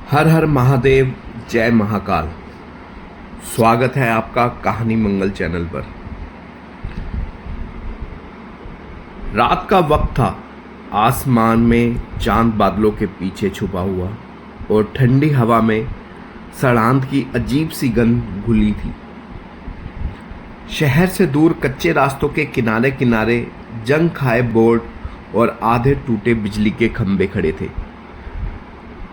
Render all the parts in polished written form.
हर हर महादेव, जय महाकाल। स्वागत है आपका कहानी मंगल चैनल पर। रात का वक्त था। आसमान में चांद बादलों के पीछे छुपा हुआ और ठंडी हवा में सड़ांध की अजीब सी गंध घुली थी। शहर से दूर कच्चे रास्तों के किनारे किनारे जंग खाए बोर्ड और आधे टूटे बिजली के खंभे खड़े थे,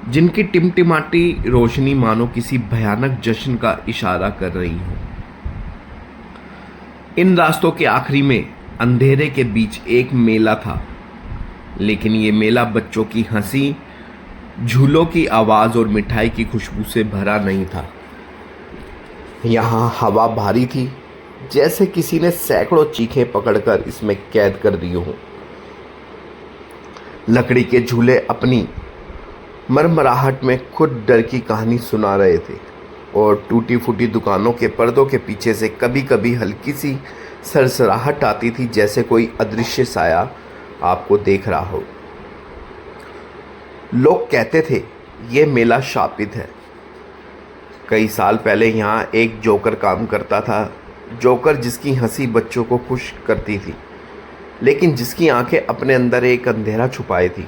जिनकी टिमटिमाती रोशनी मानो किसी भयानक जश्न का इशारा कर रही हो। इन रास्तों के आखिरी में अंधेरे के बीच एक मेला था, लेकिन ये मेला बच्चों की हंसी, झूलों की आवाज और मिठाई की खुशबू से भरा नहीं था। यहाँ हवा भारी थी, जैसे किसी ने सैकड़ों चीखें पकड़कर इसमें कैद कर दी हों। लकड़ी के झूले अपनी मरमराहट में खुद डर की कहानी सुना रहे थे और टूटी फूटी दुकानों के पर्दों के पीछे से कभी कभी हल्की सी सरसराहट आती थी, जैसे कोई अदृश्य साया आपको देख रहा हो। लोग कहते थे ये मेला शापित है। कई साल पहले यहाँ एक जोकर काम करता था, जोकर जिसकी हंसी बच्चों को खुश करती थी, लेकिन जिसकी आंखें अपने अंदर एक अंधेरा छुपाए थी।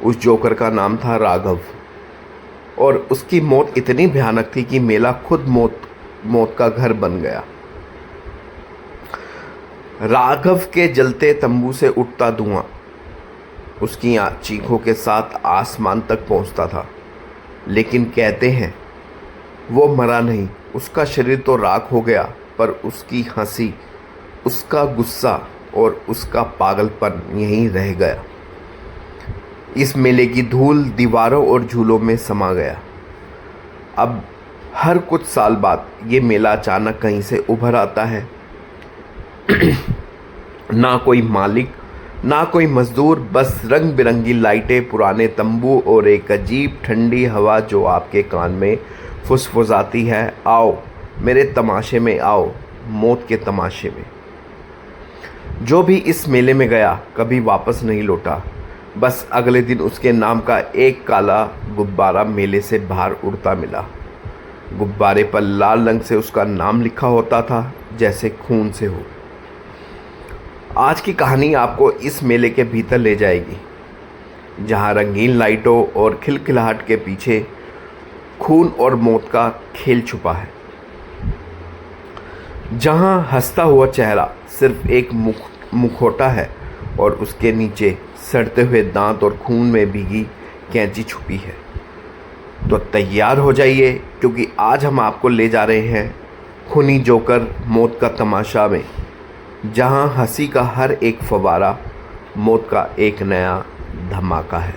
उस जोकर का नाम था राघव, और उसकी मौत इतनी भयानक थी कि मेला खुद मौत का घर बन गया। राघव के जलते तंबू से उठता धुआं उसकी चीखों के साथ आसमान तक पहुंचता था, लेकिन कहते हैं वो मरा नहीं। उसका शरीर तो राख हो गया, पर उसकी हंसी, उसका गुस्सा और उसका पागलपन यहीं रह गया। इस मेले की धूल दीवारों और झूलों में समा गया। अब हर कुछ साल बाद ये मेला अचानक कहीं से उभर आता है। ना कोई मालिक, ना कोई मजदूर, बस रंग बिरंगी लाइटें, पुराने तंबू और एक अजीब ठंडी हवा जो आपके कान में फुसफुसाती है, आओ मेरे तमाशे में आओ, मौत के तमाशे में। जो भी इस मेले में गया कभी वापस नहीं लौटा। बस अगले दिन उसके नाम का एक काला गुब्बारा मेले से बाहर उड़ता मिला। गुब्बारे पर लाल रंग से उसका नाम लिखा होता था, जैसे खून से हो। आज की कहानी आपको इस मेले के भीतर ले जाएगी, जहां रंगीन लाइटों और खिलखिलाहट के पीछे खून और मौत का खेल छुपा है। जहां हंसता हुआ चेहरा सिर्फ एक मुखौटा है और उसके नीचे सड़ते हुए दांत और खून में भीगी कैंची छुपी है। तो तैयार हो जाइए, क्योंकि आज हम आपको ले जा रहे हैं खूनी जोकर मौत का तमाशा में, जहां हंसी का हर एक फवारा मौत का एक नया धमाका है।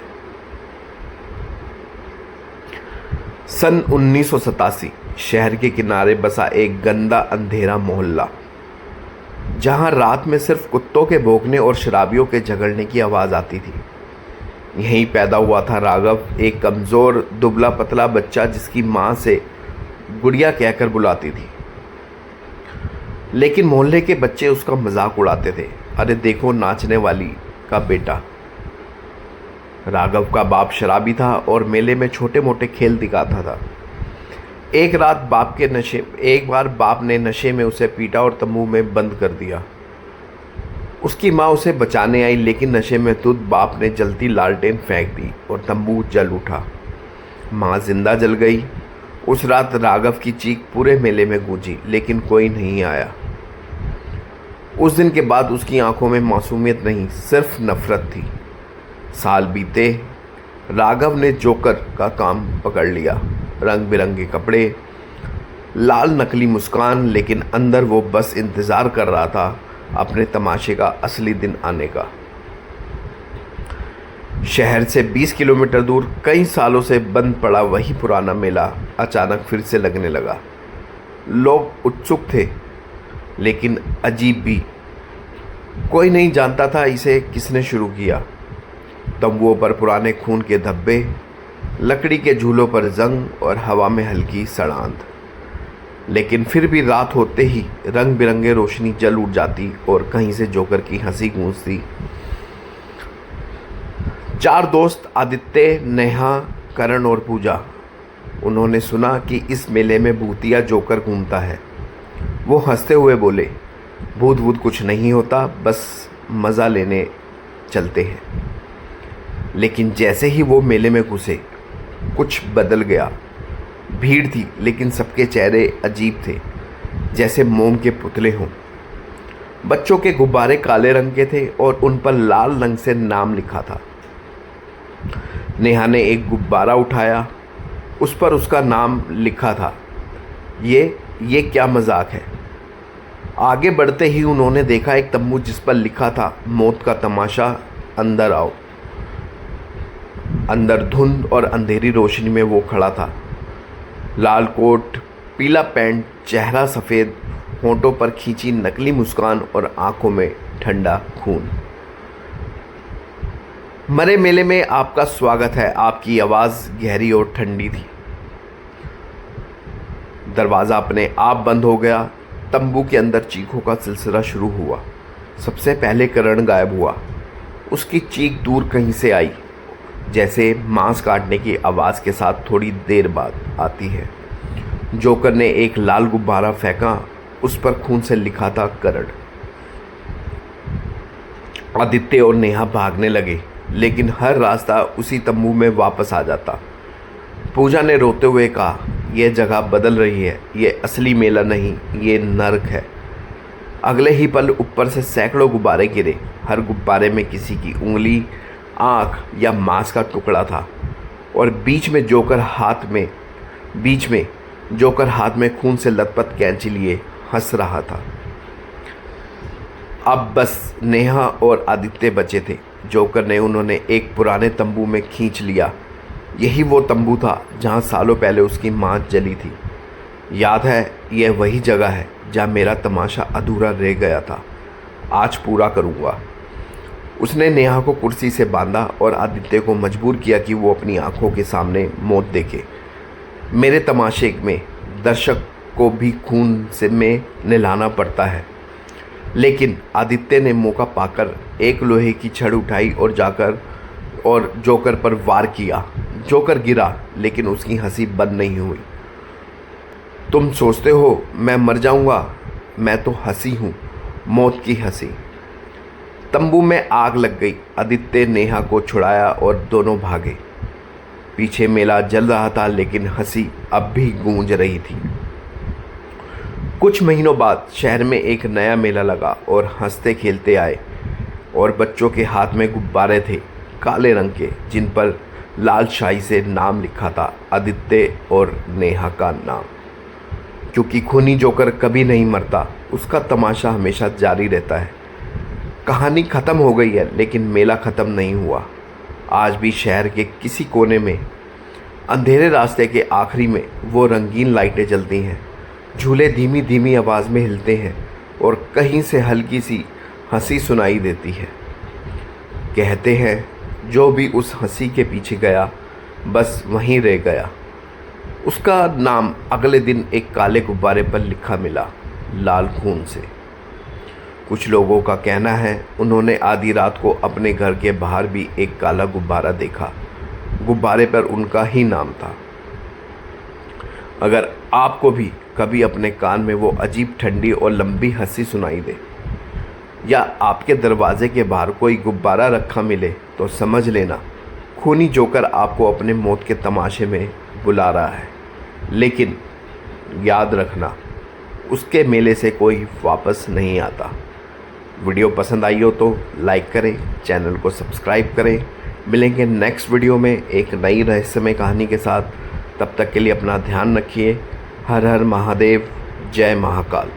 सन 1987 शहर के किनारे बसा एक गंदा अंधेरा मोहल्ला, जहां रात में सिर्फ कुत्तों के भौंकने और शराबियों के झगड़ने की आवाज़ आती थी। यहीं पैदा हुआ था राघव, एक कमज़ोर दुबला पतला बच्चा जिसकी माँ से गुड़िया कहकर बुलाती थी। लेकिन मोहल्ले के बच्चे उसका मजाक उड़ाते थे, अरे देखो नाचने वाली का बेटा। राघव का बाप शराबी था और मेले में छोटे मोटे खेल दिखाता था। एक बार बाप ने नशे में उसे पीटा और तंबू में बंद कर दिया। उसकी माँ उसे बचाने आई, लेकिन नशे में धुत बाप ने जलती लालटेन फेंक दी और तंबू जल उठा। माँ जिंदा जल गई। उस रात राघव की चीख पूरे मेले में गूंजी, लेकिन कोई नहीं आया। उस दिन के बाद उसकी आंखों में मासूमियत नहीं, सिर्फ नफरत थी। साल बीते, राघव ने जोकर का काम पकड़ लिया। रंग बिरंगे कपड़े, लाल नकली मुस्कान, लेकिन अंदर वो बस इंतज़ार कर रहा था अपने तमाशे का असली दिन आने का। शहर से 20 किलोमीटर दूर कई सालों से बंद पड़ा वही पुराना मेला अचानक फिर से लगने लगा। लोग उत्सुक थे, लेकिन अजीब भी। कोई नहीं जानता था इसे किसने शुरू किया। तंबुओं पर पुराने खून के धब्बे, लकड़ी के झूलों पर जंग और हवा में हल्की सड़ांध। लेकिन फिर भी रात होते ही रंग बिरंगे रोशनी जल उठ जाती और कहीं से जोकर की हंसी गूंजती। 4 दोस्त आदित्य, नेहा, करण और पूजा उन्होंने सुना कि इस मेले में भूतिया जोकर घूमता है। वो हंसते हुए बोले, भूत वूत कुछ नहीं होता, बस मज़ा लेने चलते हैं। लेकिन जैसे ही वो मेले में घुसे कुछ बदल गया। भीड़ थी लेकिन सबके चेहरे अजीब थे, जैसे मोम के पुतले हों। बच्चों के गुब्बारे काले रंग के थे और उन पर लाल रंग से नाम लिखा था। नेहा ने एक गुब्बारा उठाया, उस पर उसका नाम लिखा था। ये क्या मजाक है। आगे बढ़ते ही उन्होंने देखा एक तम्बू जिस पर लिखा था, मौत का तमाशा, अंदर आओ। अंदर धुंध और अंधेरी रोशनी में वो खड़ा था। लाल कोट, पीला पैंट, चेहरा सफ़ेद, होंठों पर खींची नकली मुस्कान और आंखों में ठंडा खून। मरे मेले में आपका स्वागत है। आपकी आवाज़ गहरी और ठंडी थी। दरवाज़ा अपने आप बंद हो गया। तंबू के अंदर चीखों का सिलसिला शुरू हुआ। सबसे पहले करण गायब हुआ। उसकी चीख दूर कहीं से आई, जैसे मांस काटने की आवाज़ के साथ थोड़ी देर बाद आती है। जोकर ने एक लाल गुब्बारा फेंका, उस पर खून से लिखा था, करण। आदित्य और नेहा भागने लगे, लेकिन हर रास्ता उसी तंबू में वापस आ जाता। पूजा ने रोते हुए कहा, यह जगह बदल रही है, ये असली मेला नहीं, ये नर्क है। अगले ही पल ऊपर से सैकड़ों गुब्बारे गिरे। हर गुब्बारे में किसी की उंगली, आँख या मांस का टुकड़ा था और बीच में जोकर हाथ में खून से लथपथ कैंची लिए हंस रहा था। अब बस नेहा और आदित्य बचे थे। जोकर ने उन्होंने एक पुराने तंबू में खींच लिया। यही वो तंबू था जहाँ सालों पहले उसकी मां जली थी। याद है, यह वही जगह है जहाँ मेरा तमाशा अधूरा रह गया था। आज पूरा करूँगा। उसने नेहा को कुर्सी से बांधा और आदित्य को मजबूर किया कि वो अपनी आंखों के सामने मौत देखे। मेरे तमाशे में दर्शक को भी खून से में नहलाना पड़ता है। लेकिन आदित्य ने मौका पाकर एक लोहे की छड़ उठाई और जोकर पर वार किया। जोकर गिरा, लेकिन उसकी हंसी बंद नहीं हुई। तुम सोचते हो मैं मर जाऊंगा? मैं तो हंसी हूँ, मौत की हंसी। तंबू में आग लग गई। आदित्य नेहा को छुड़ाया और दोनों भागे। पीछे मेला जल रहा था, लेकिन हंसी अब भी गूंज रही थी। कुछ महीनों बाद शहर में एक नया मेला लगा और हंसते खेलते आए, और बच्चों के हाथ में गुब्बारे थे, काले रंग के, जिन पर लाल शाही से नाम लिखा था, आदित्य और नेहा का नाम। क्योंकि खूनी जोकर कभी नहीं मरता, उसका तमाशा हमेशा जारी रहता है। कहानी ख़त्म हो गई है, लेकिन मेला ख़त्म नहीं हुआ। आज भी शहर के किसी कोने में अंधेरे रास्ते के आखिरी में वो रंगीन लाइटें जलती हैं। झूले धीमी धीमी आवाज़ में हिलते हैं और कहीं से हल्की सी हंसी सुनाई देती है। कहते हैं, जो भी उस हंसी के पीछे गया, बस वहीं रह गया। उसका नाम अगले दिन एक काले गुब्बारे पर लिखा मिला, लाल खून से। कुछ लोगों का कहना है उन्होंने आधी रात को अपने घर के बाहर भी एक काला गुब्बारा देखा। गुब्बारे पर उनका ही नाम था। अगर आपको भी कभी अपने कान में वो अजीब ठंडी और लंबी हंसी सुनाई दे, या आपके दरवाजे के बाहर कोई गुब्बारा रखा मिले, तो समझ लेना खूनी जोकर आपको अपने मौत के तमाशे में बुला रहा है। लेकिन याद रखना, उसके मेले से कोई वापस नहीं आता। वीडियो पसंद आई हो तो लाइक करें, चैनल को सब्सक्राइब करें। मिलेंगे नेक्स्ट वीडियो में एक नई रहस्यमय कहानी के साथ। तब तक के लिए अपना ध्यान रखिए। हर हर महादेव, जय महाकाल।